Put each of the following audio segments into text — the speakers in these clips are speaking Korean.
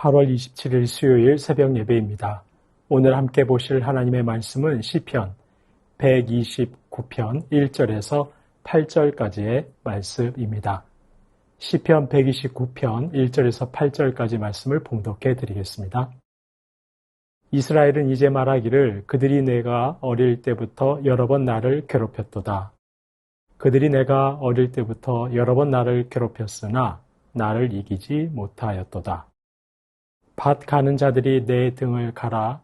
8월 27일 수요일 새벽 예배입니다. 오늘 함께 보실 하나님의 말씀은 시편 129편 1절에서 8절까지의 말씀입니다. 시편 129편 1절에서 8절까지 말씀을 봉독해 드리겠습니다. 이스라엘은 이제 말하기를 그들이 내가 어릴 때부터 여러 번 나를 괴롭혔도다. 그들이 내가 어릴 때부터 여러 번 나를 괴롭혔으나 나를 이기지 못하였도다. 밭 가는 자들이 내 등을 갈아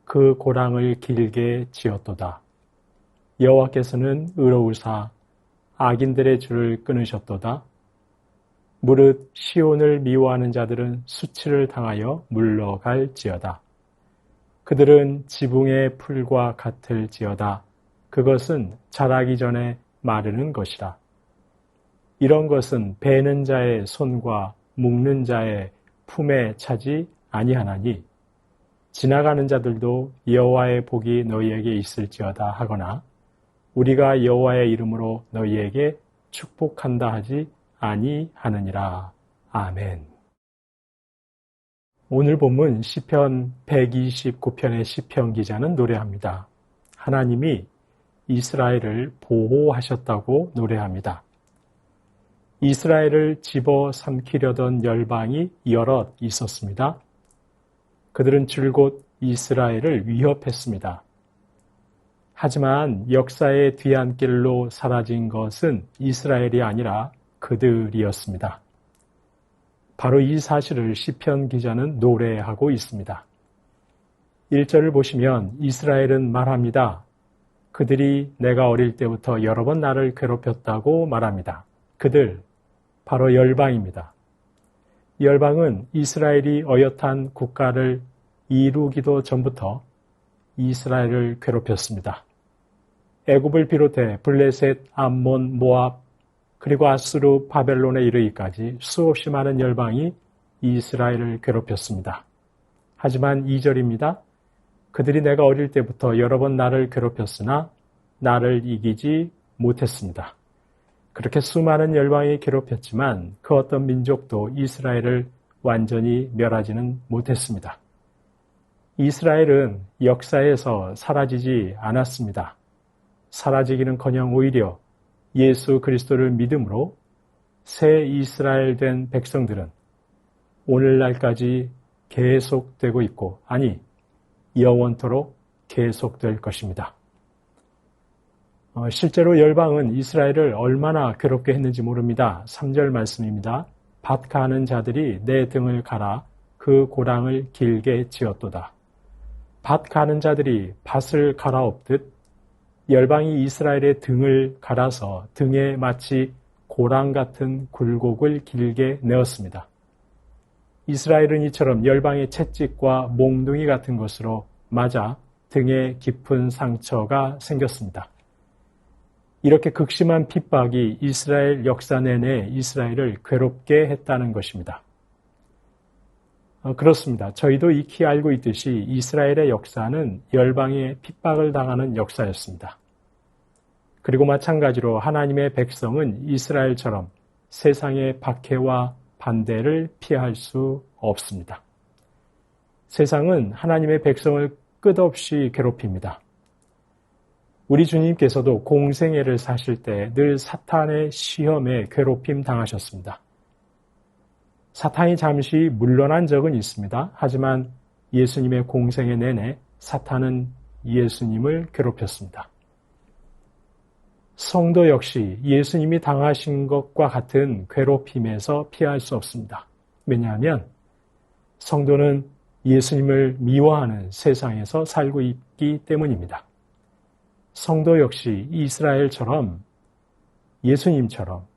그 고랑을 길게 지었도다. 여호와께서는 의로우사 악인들의 줄을 끊으셨도다. 무릇 시온을 미워하는 자들은 수치를 당하여 물러갈지어다. 그들은 지붕의 풀과 같을지어다. 그것은 자라기 전에 마르는 것이라. 이런 것은 베는 자의 손과 묶는 자의 품에 차지 아니하나니 지나가는 자들도 여호와의 복이 너희에게 있을지어다 하거나 우리가 여호와의 이름으로 너희에게 축복한다 하지 아니하느니라. 아멘. 오늘 본문 시편 129편의 시편 기자는 노래합니다. 하나님이 이스라엘을 보호하셨다고 노래합니다. 이스라엘을 집어삼키려던 열방이 여럿 있었습니다. 그들은 줄곧 이스라엘을 위협했습니다. 하지만 역사의 뒤안길로 사라진 것은 이스라엘이 아니라 그들이었습니다. 바로 이 사실을 시편 기자는 노래하고 있습니다. 1절을 보시면 이스라엘은 말합니다. 그들이 내가 어릴 때부터 여러 번 나를 괴롭혔다고 말합니다. 그들, 바로 열방입니다. 열방은 이스라엘이 어엿한 국가를 이루기도 전부터 이스라엘을 괴롭혔습니다. 애굽을 비롯해 블레셋, 암몬, 모압, 그리고 아수르, 바벨론에 이르기까지 수없이 많은 열방이 이스라엘을 괴롭혔습니다. 하지만 2절입니다. 그들이 내가 어릴 때부터 여러 번 나를 괴롭혔으나 나를 이기지 못했습니다. 그렇게 수많은 열방이 괴롭혔지만 그 어떤 민족도 이스라엘을 완전히 멸하지는 못했습니다. 이스라엘은 역사에서 사라지지 않았습니다. 사라지기는커녕 오히려 예수 그리스도를 믿음으로 새 이스라엘 된 백성들은 오늘날까지 계속되고 있고, 아니 영원토록 계속될 것입니다. 실제로 열방은 이스라엘을 얼마나 괴롭게 했는지 모릅니다. 3절 말씀입니다. 밭 가는 자들이 내 등을 갈아 그 고랑을 길게 지었도다. 밭 가는 자들이 밭을 갈아엎듯 열방이 이스라엘의 등을 갈아서 등에 마치 고랑 같은 굴곡을 길게 내었습니다. 이스라엘은 이처럼 열방의 채찍과 몽둥이 같은 것으로 맞아 등에 깊은 상처가 생겼습니다. 이렇게 극심한 핍박이 이스라엘 역사 내내 이스라엘을 괴롭게 했다는 것입니다. 그렇습니다. 저희도 익히 알고 있듯이 이스라엘의 역사는 열방의 핍박을 당하는 역사였습니다. 그리고 마찬가지로 하나님의 백성은 이스라엘처럼 세상의 박해와 반대를 피할 수 없습니다. 세상은 하나님의 백성을 끝없이 괴롭힙니다. 우리 주님께서도 공생애를 사실 때 늘 사탄의 시험에 괴롭힘 당하셨습니다. 사탄이 잠시 물러난 적은 있습니다. 하지만 예수님의 공생애 내내 사탄은 예수님을 괴롭혔습니다. 성도 역시 예수님이 당하신 것과 같은 괴롭힘에서 피할 수 없습니다. 왜냐하면 성도는 예수님을 미워하는 세상에서 살고 있기 때문입니다. 성도 역시 이스라엘처럼 예수님처럼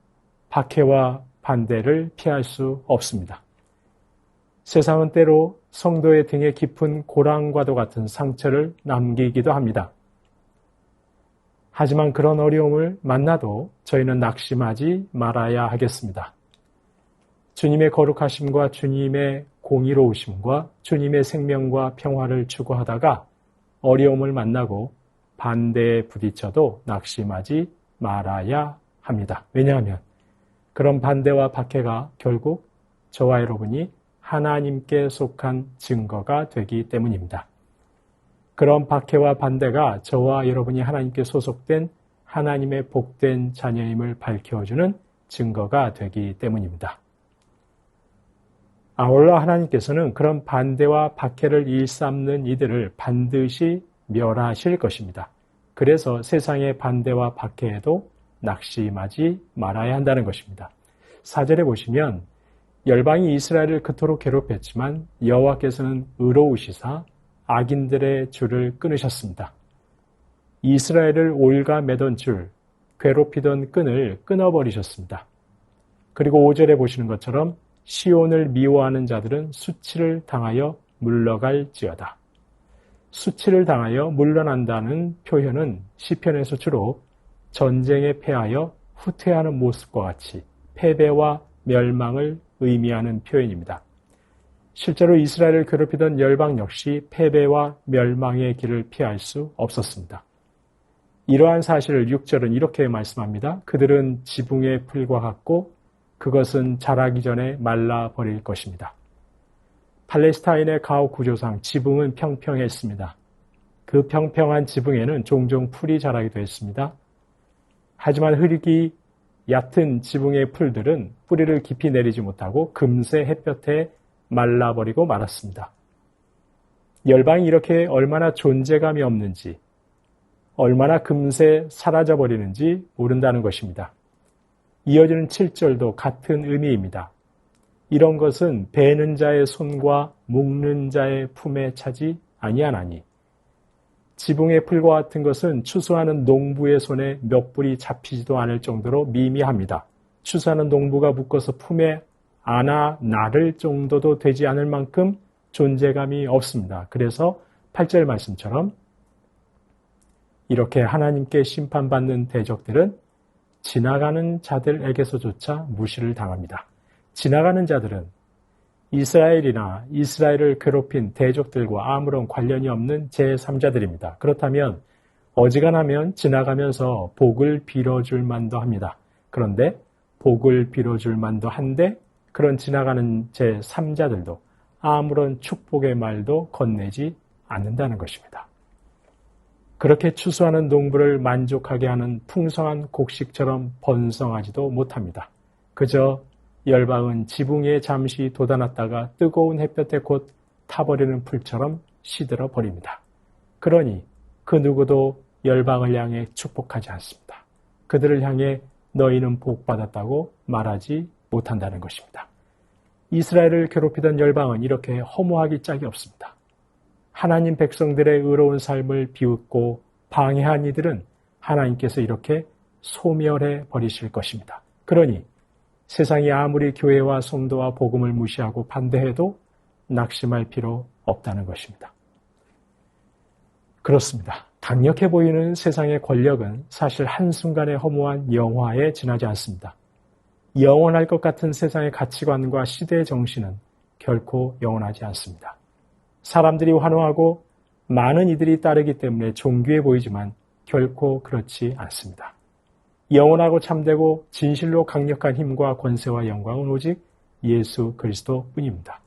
박해와 반대를 피할 수 없습니다. 세상은 때로 성도의 등에 깊은 고랑과도 같은 상처를 남기기도 합니다. 하지만 그런 어려움을 만나도 저희는 낙심하지 말아야 하겠습니다. 주님의 거룩하심과 주님의 공의로우심과 주님의 생명과 평화를 추구하다가 어려움을 만나고 반대에 부딪혀도 낙심하지 말아야 합니다. 왜냐하면 그런 반대와 박해가 결국 저와 여러분이 하나님께 속한 증거가 되기 때문입니다. 그런 박해와 반대가 저와 여러분이 하나님께 소속된 하나님의 복된 자녀임을 밝혀주는 증거가 되기 때문입니다. 아울러 하나님께서는 그런 반대와 박해를 일삼는 이들을 반드시 멸하실 것입니다. 그래서 세상의 반대와 박해에도 낙심하지 말아야 한다는 것입니다. 4절에 보시면 열방이 이스라엘을 그토록 괴롭혔지만 여호와께서는 의로우시사 악인들의 줄을 끊으셨습니다. 이스라엘을 올가매던 줄, 괴롭히던 끈을 끊어버리셨습니다. 그리고 5절에 보시는 것처럼 시온을 미워하는 자들은 수치를 당하여 물러갈지어다. 수치를 당하여 물러난다는 표현은 시편에서 주로 전쟁에 패하여 후퇴하는 모습과 같이 패배와 멸망을 의미하는 표현입니다. 실제로 이스라엘을 괴롭히던 열방 역시 패배와 멸망의 길을 피할 수 없었습니다. 이러한 사실을 6절은 이렇게 말씀합니다. 그들은 지붕의 풀과 같고 그것은 자라기 전에 말라버릴 것입니다. 팔레스타인의 가옥 구조상 지붕은 평평했습니다. 그 평평한 지붕에는 종종 풀이 자라기도 했습니다. 하지만 흐리기 얕은 지붕의 풀들은 뿌리를 깊이 내리지 못하고 금세 햇볕에 말라버리고 말았습니다. 열방이 이렇게 얼마나 존재감이 없는지, 얼마나 금세 사라져버리는지 모른다는 것입니다. 이어지는 7절도 같은 의미입니다. 이런 것은 베는 자의 손과 묶는 자의 품에 차지 아니하나니 지붕의 풀과 같은 것은 추수하는 농부의 손에 몇 불이 잡히지도 않을 정도로 미미합니다. 추수하는 농부가 묶어서 품에 안아 나를 정도도 되지 않을 만큼 존재감이 없습니다. 그래서 8절 말씀처럼 이렇게 하나님께 심판받는 대적들은 지나가는 자들에게서조차 무시를 당합니다. 지나가는 자들은 이스라엘이나 이스라엘을 괴롭힌 대적들과 아무런 관련이 없는 제3자들입니다. 그렇다면 어지간하면 지나가면서 복을 빌어줄 만도 합니다. 그런데 복을 빌어줄 만도 한데 그런 지나가는 제3자들도 아무런 축복의 말도 건네지 않는다는 것입니다. 그렇게 추수하는 농부를 만족하게 하는 풍성한 곡식처럼 번성하지도 못합니다. 그저 열방은 지붕에 잠시 돋아났다가 뜨거운 햇볕에 곧 타버리는 풀처럼 시들어 버립니다. 그러니 그 누구도 열방을 향해 축복하지 않습니다. 그들을 향해 너희는 복받았다고 말하지 못한다는 것입니다. 이스라엘을 괴롭히던 열방은 이렇게 허무하기 짝이 없습니다. 하나님 백성들의 의로운 삶을 비웃고 방해한 이들은 하나님께서 이렇게 소멸해 버리실 것입니다. 그러니 세상이 아무리 교회와 성도와 복음을 무시하고 반대해도 낙심할 필요 없다는 것입니다. 그렇습니다. 강력해 보이는 세상의 권력은 사실 한순간의 허무한 영화에 지나지 않습니다. 영원할 것 같은 세상의 가치관과 시대의 정신은 결코 영원하지 않습니다. 사람들이 환호하고 많은 이들이 따르기 때문에 존귀해 보이지만 결코 그렇지 않습니다. 영원하고 참되고 진실로 강력한 힘과 권세와 영광은 오직 예수 그리스도뿐입니다.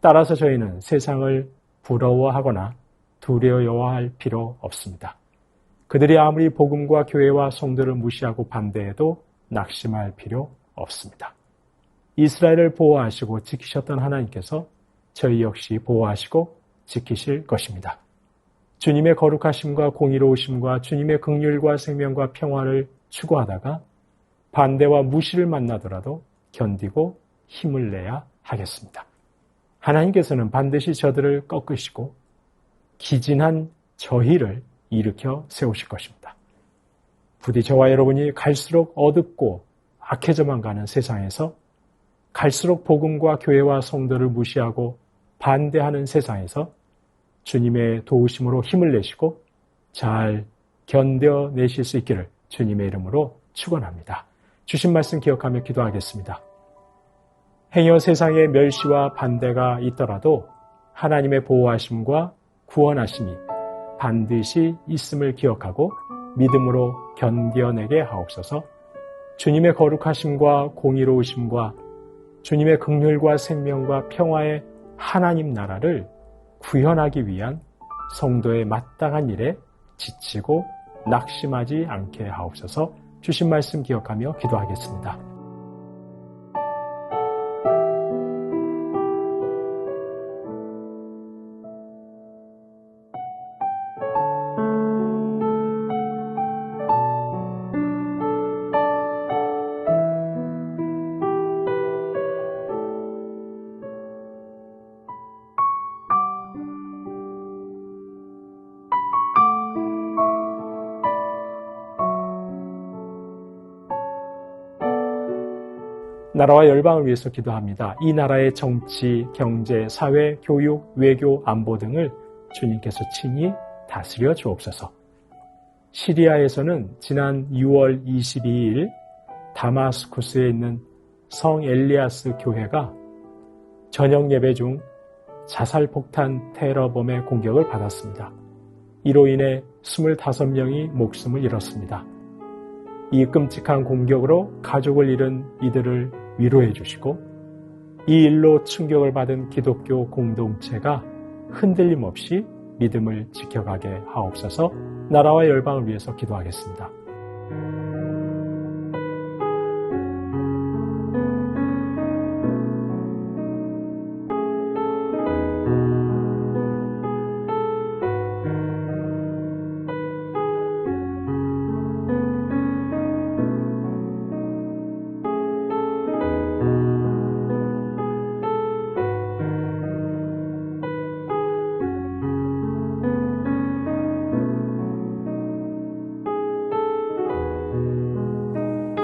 따라서 저희는 세상을 부러워하거나 두려워할 필요 없습니다. 그들이 아무리 복음과 교회와 성도를 무시하고 반대해도 낙심할 필요 없습니다. 이스라엘을 보호하시고 지키셨던 하나님께서 저희 역시 보호하시고 지키실 것입니다. 주님의 거룩하심과 공의로우심과 주님의 긍휼과 생명과 평화를 추구하다가 반대와 무시를 만나더라도 견디고 힘을 내야 하겠습니다. 하나님께서는 반드시 저들을 꺾으시고 기진한 저희를 일으켜 세우실 것입니다. 부디 저와 여러분이 갈수록 어둡고 악해져만 가는 세상에서 갈수록 복음과 교회와 성도를 무시하고 반대하는 세상에서 주님의 도우심으로 힘을 내시고 잘 견뎌내실 수 있기를 주님의 이름으로 축원합니다. 주신 말씀 기억하며 기도하겠습니다. 행여 세상에 멸시와 반대가 있더라도 하나님의 보호하심과 구원하심이 반드시 있음을 기억하고 믿음으로 견뎌내게 하옵소서. 주님의 거룩하심과 공의로우심과 주님의 긍휼과 생명과 평화의 하나님 나라를 구현하기 위한 성도의 마땅한 일에 지치고 낙심하지 않게 하옵소서. 주신 말씀 기억하며 기도하겠습니다. 나라와 열방을 위해서 기도합니다. 이 나라의 정치, 경제, 사회, 교육, 외교, 안보 등을 주님께서 친히 다스려 주옵소서. 시리아에서는 지난 6월 22일 다마스쿠스에 있는 성 엘리아스 교회가 저녁 예배 중 자살폭탄 테러범의 공격을 받았습니다. 이로 인해 25명이 목숨을 잃었습니다. 이 끔찍한 공격으로 가족을 잃은 이들을 위로해 주시고 이 일로 충격을 받은 기독교 공동체가 흔들림 없이 믿음을 지켜가게 하옵소서. 나라와 열방을 위해서 기도하겠습니다.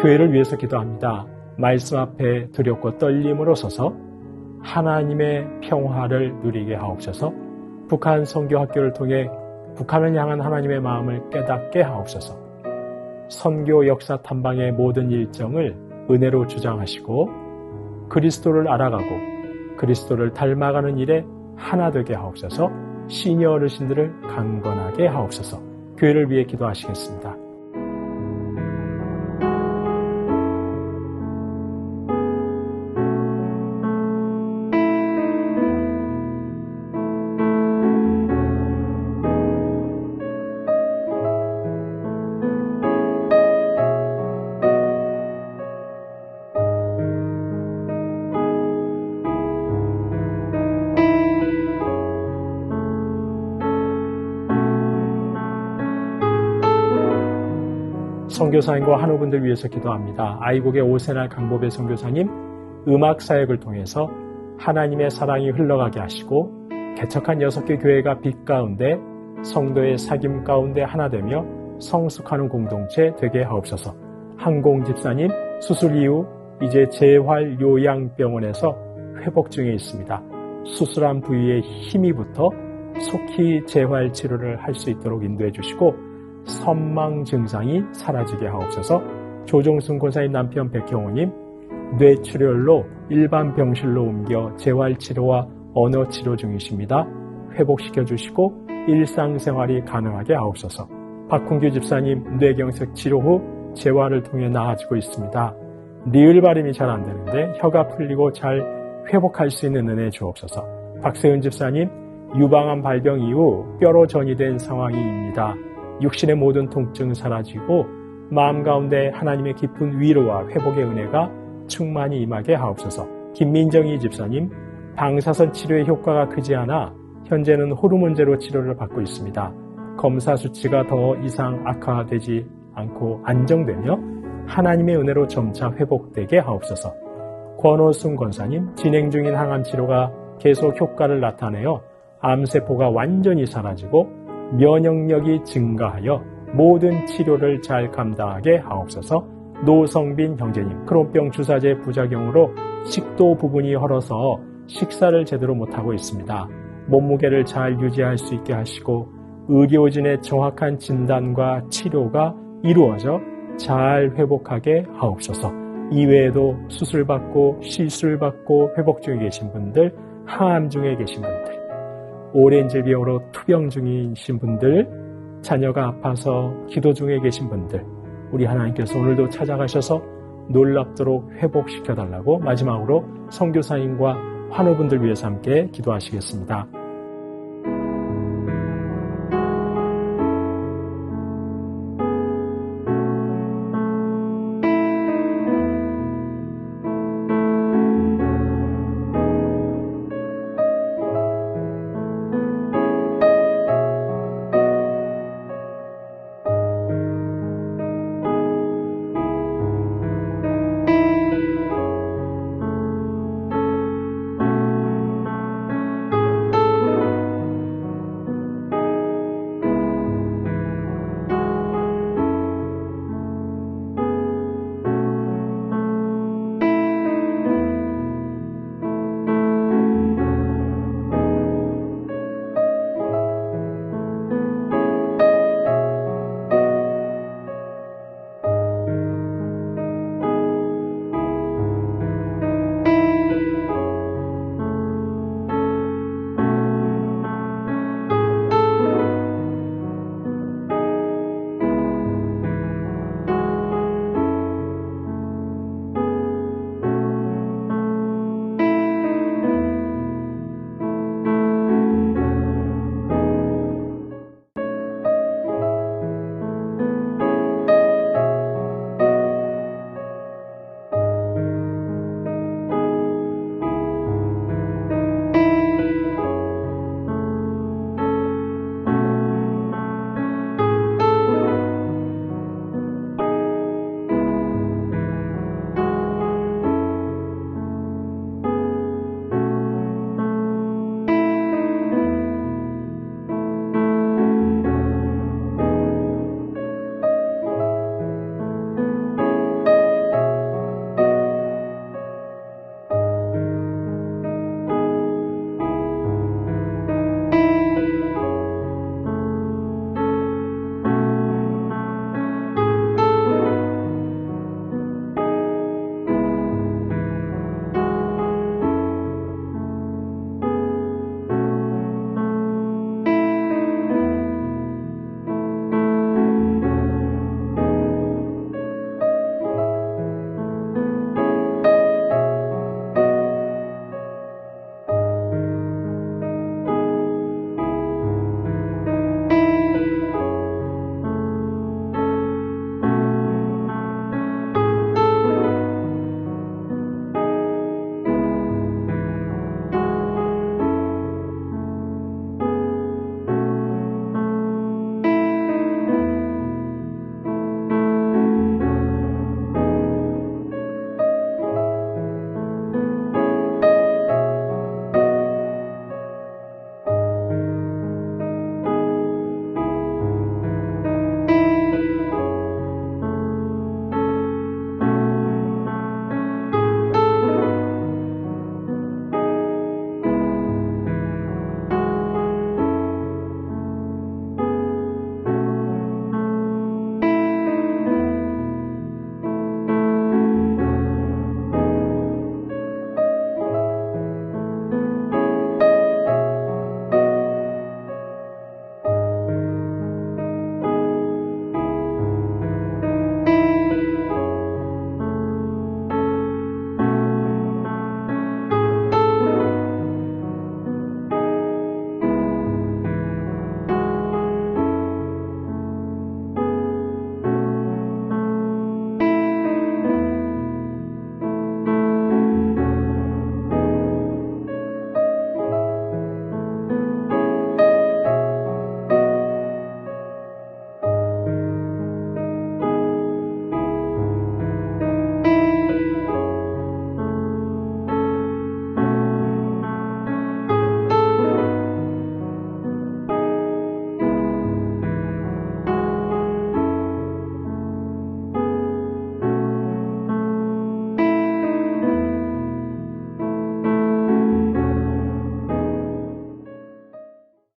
교회를 위해서 기도합니다. 말씀 앞에 두렵고 떨림으로 서서 하나님의 평화를 누리게 하옵소서. 북한 선교학교를 통해 북한을 향한 하나님의 마음을 깨닫게 하옵소서. 선교 역사 탐방의 모든 일정을 은혜로 주장하시고 그리스도를 알아가고 그리스도를 닮아가는 일에 하나 되게 하옵소서. 시니어 어르신들을 강건하게 하옵소서. 교회를 위해 기도하시겠습니다. 선교사님과 한우분들 위해서 기도합니다. 아이국의 오세날 강보배 선교사님 음악 사역을 통해서 하나님의 사랑이 흘러가게 하시고 개척한 6개 교회가 빛 가운데 성도의 사귐 가운데 하나 되며 성숙하는 공동체 되게 하옵소서. 항공 집사님 수술 이후 이제 재활요양병원에서 회복 중에 있습니다. 수술한 부위에 힘이 붙어 속히 재활치료를 할 수 있도록 인도해 주시고 선망 증상이 사라지게 하옵소서. 조종순 권사님 남편 백형호님 뇌출혈로 일반 병실로 옮겨 재활치료와 언어치료 중이십니다. 회복시켜 주시고 일상생활이 가능하게 하옵소서. 박훈규 집사님 뇌경색 치료 후 재활을 통해 나아지고 있습니다. 리을 발음이 잘 안 되는데 혀가 풀리고 잘 회복할 수 있는 은혜 주옵소서. 박세은 집사님 유방암 발병 이후 뼈로 전이된 상황입니다. 육신의 모든 통증 사라지고 마음 가운데 하나님의 깊은 위로와 회복의 은혜가 충만히 임하게 하옵소서. 김민정희 집사님 방사선 치료의 효과가 크지 않아 현재는 호르몬제로 치료를 받고 있습니다. 검사 수치가 더 이상 악화되지 않고 안정되며 하나님의 은혜로 점차 회복되게 하옵소서. 권호순 권사님 진행 중인 항암 치료가 계속 효과를 나타내어 암세포가 완전히 사라지고 면역력이 증가하여 모든 치료를 잘 감당하게 하옵소서. 노성빈 형제님 크론병 주사제 부작용으로 식도 부분이 헐어서 식사를 제대로 못하고 있습니다. 몸무게를 잘 유지할 수 있게 하시고 의료진의 정확한 진단과 치료가 이루어져 잘 회복하게 하옵소서. 이외에도 수술받고 시술받고 회복 중에 계신 분들, 항암 중에 계신 분들, 오랜 질병으로 투병 중이신 분들, 자녀가 아파서 기도 중에 계신 분들, 우리 하나님께서 오늘도 찾아가셔서 놀랍도록 회복시켜달라고 마지막으로 선교사님과 환우분들 위해서 함께 기도하시겠습니다.